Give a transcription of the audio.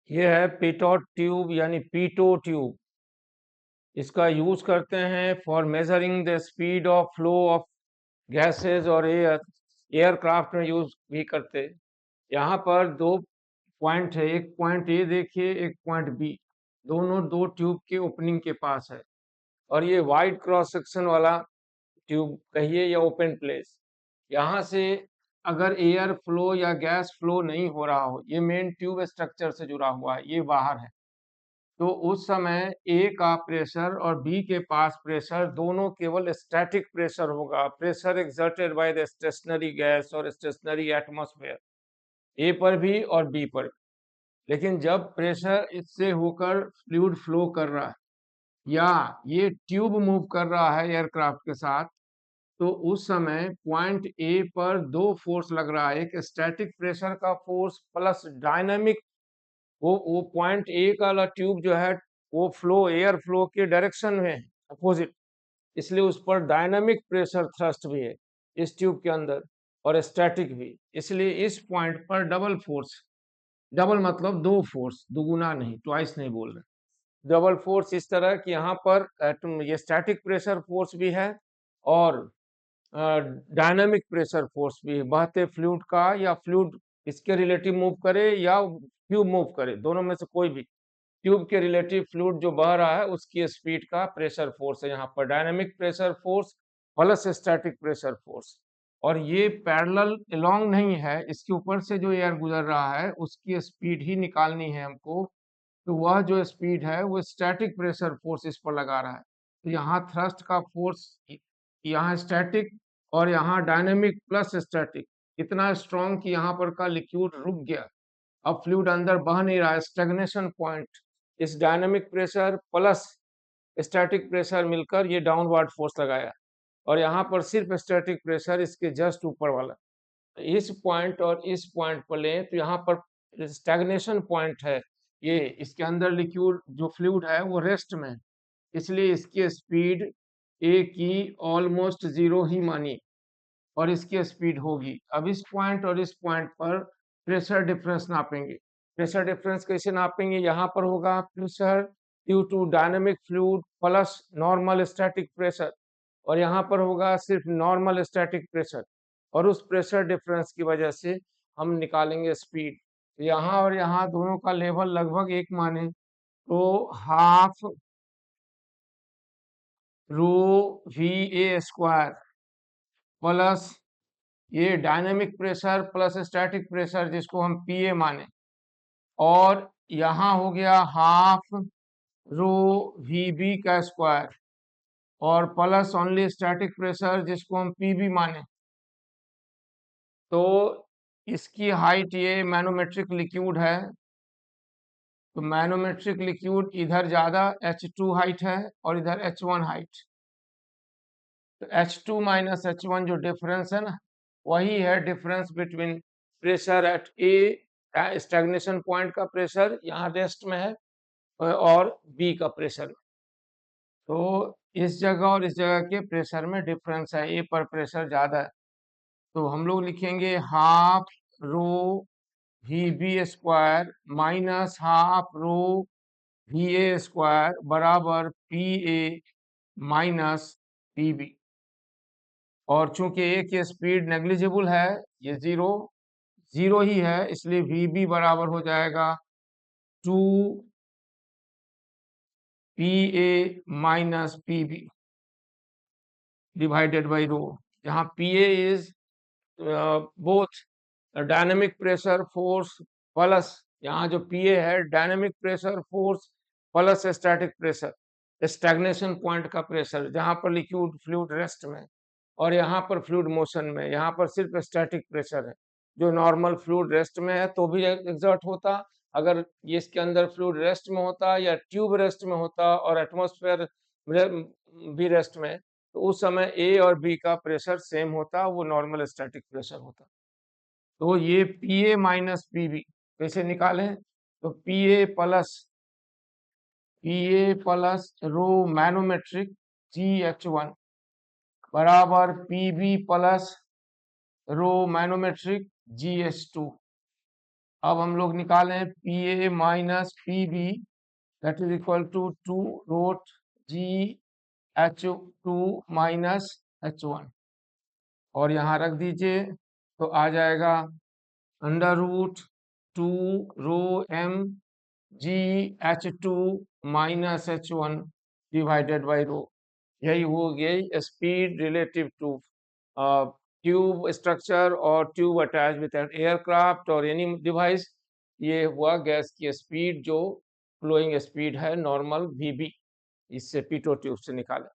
ये है pitot tube यानी पीटो ट्यूब। इसका यूज करते हैं for measuring the speed of flow of gases और एयरक्राफ्ट में यूज भी करते। यहाँ पर दो पॉइंट है, एक पॉइंट ए देखिए, एक पॉइंट बी। दोनों दो ट्यूब के ओपनिंग के पास है और ये वाइड क्रॉस सेक्शन वाला ट्यूब कहिए या ओपन प्लेस। यहाँ से अगर एयर फ्लो या गैस फ्लो नहीं हो रहा हो, ये मेन ट्यूब स्ट्रक्चर से जुड़ा हुआ है, ये बाहर है, तो उस समय ए का प्रेशर और बी के पास प्रेशर दोनों केवल स्टैटिक प्रेशर होगा, pressure exerted by the stationary gas और स्टेशनरी एटमॉस्फेयर, ए पर भी और बी पर भी। लेकिन जब प्रेशर इससे होकर फ्लूइड फ्लो कर रहा है या ये ट्यूब मूव कर रहा है एयरक्राफ्ट के साथ, तो उस समय पॉइंट ए पर दो फोर्स लग रहा है, एक स्टैटिक प्रेशर का फोर्स प्लस डायनामिक। वो पॉइंट ए का वाला ट्यूब जो है वो फ्लो एयर फ्लो के डायरेक्शन में है, अपोजिट, इसलिए उस पर डायनामिक प्रेशर थ्रस्ट भी है इस ट्यूब के अंदर और स्टैटिक भी। इसलिए इस पॉइंट पर डबल फोर्स, डबल मतलब दो फोर्स, दुगुना नहीं, ट्वाइस नहीं बोल रहे, डबल फोर्स इस तरह कि यहाँ पर ये स्टैटिक प्रेशर फोर्स भी है और डायनामिक प्रेशर फोर्स भी है, बहते फ्लूइड का या फ्लूइड इसके रिलेटिव मूव करे या ट्यूब मूव करे, दोनों में से कोई भी ट्यूब के रिलेटिव फ्लूइड जो बह रहा है उसकी स्पीड का प्रेशर फोर्स है यहाँ पर dynamic pressure force plus static pressure force. और ये पैरेलल अलोंग नहीं है, इसके ऊपर से जो एयर गुजर रहा है उसकी स्पीड ही निकालनी है हमको, तो वह जो स्पीड है वो स्टैटिक प्रेशर फोर्स इस पर लगा रहा है। तो यहाँ थ्रस्ट का फोर्स, यहाँ स्टैटिक और यहाँ डायनेमिक प्लस स्टैटिक, इतना स्ट्रॉन्ग कि यहाँ पर का लिक्विड रुक गया, अब फ्लूइड अंदर बह नहीं रहा है, स्टेगनेशन पॉइंट। इस dynamic pressure plus static pressure मिलकर ये डाउनवर्ड फोर्स लगाया और यहाँ पर सिर्फ स्टैटिक प्रेशर इसके जस्ट ऊपर वाला। इस पॉइंट और इस पॉइंट पर लें तो यहाँ पर स्टैग्नेशन पॉइंट है, ये इसके अंदर लिक्विड जो फ्लूइड है वो रेस्ट में है, इसलिए इसकी स्पीड ए की ऑलमोस्ट जीरो ही मानी और इसकी स्पीड होगी। अब इस पॉइंट और इस पॉइंट पर प्रेशर डिफरेंस नापेंगे। प्रेशर डिफरेंस कैसे नापेंगे, यहाँ पर होगा pressure due to dynamic fluid plus normal static pressure और यहाँ पर होगा सिर्फ नॉर्मल स्टैटिक प्रेशर और उस प्रेशर डिफरेंस की वजह से हम निकालेंगे स्पीड। यहाँ और यहाँ दोनों का लेवल लगभग एक माने, तो half rho V A square plus ये dynamic pressure plus static pressure जिसको हम पी ए माने, और यहाँ हो गया हाफ रो वी बी का स्क्वायर और प्लस ओनली स्टैटिक प्रेशर जिसको हम पी बी माने। तो इसकी हाइट ये मैनोमेट्रिक लिक्विड है, तो मैनोमेट्रिक लिक्विड इधर ज्यादा H2 हाइट है और इधर H1 हाइट, तो H2 माइनस H1 जो डिफरेंस है ना, वही है difference between pressure at A, stagnation point का प्रेशर यहाँ रेस्ट में है, और बी का प्रेशर। तो इस जगह और इस जगह के प्रेशर में डिफरेंस है, ए पर प्रेशर ज्यादा है, तो हम लोग लिखेंगे half rho V B square minus half rho V A square बराबर P A minus P B. और चूंकि ए की स्पीड नेग्लिजिबल है, ये जीरो जीरो ही है, इसलिए वी बी बराबर हो जाएगा 2 P A minus P B divided by rho, जहाँ P A is both dynamic pressure force plus, यहाँ जो पी ए है dynamic pressure force plus static pressure, stagnation point का प्रेशर जहाँ पर लिक्विड फ्लूइड रेस्ट में, और यहाँ पर फ्लूइड मोशन में, यहाँ पर सिर्फ स्टैटिक प्रेशर है। जो नॉर्मल फ्लूइड रेस्ट में है तो भी एग्जर्ट होता, अगर ये इसके अंदर फ्लूइड रेस्ट में होता या ट्यूब रेस्ट में होता और एटमॉस्फेयर भी रेस्ट में, तो उस समय ए और बी का प्रेशर सेम होता, वो नॉर्मल स्टैटिक प्रेशर होता। तो ये P A minus P B कैसे निकालें, तो P A plus rho manometric G H one बराबर P B plus rho manometric G H two. अब हम लोग निकालें P A minus P B that is equal to 2 root G H2 minus H1 और यहाँ रख दीजिए तो आ जाएगा under root 2 rho m G H2 minus H1 divided by rho. यही हो गई speed relative to tube structure और tube attach with an aircraft और एनी डिवाइस। ये हुआ गैस की स्पीड जो फ्लोइंग स्पीड है नॉर्मल वीबी, इससे पीटो ट्यूब से निकाले।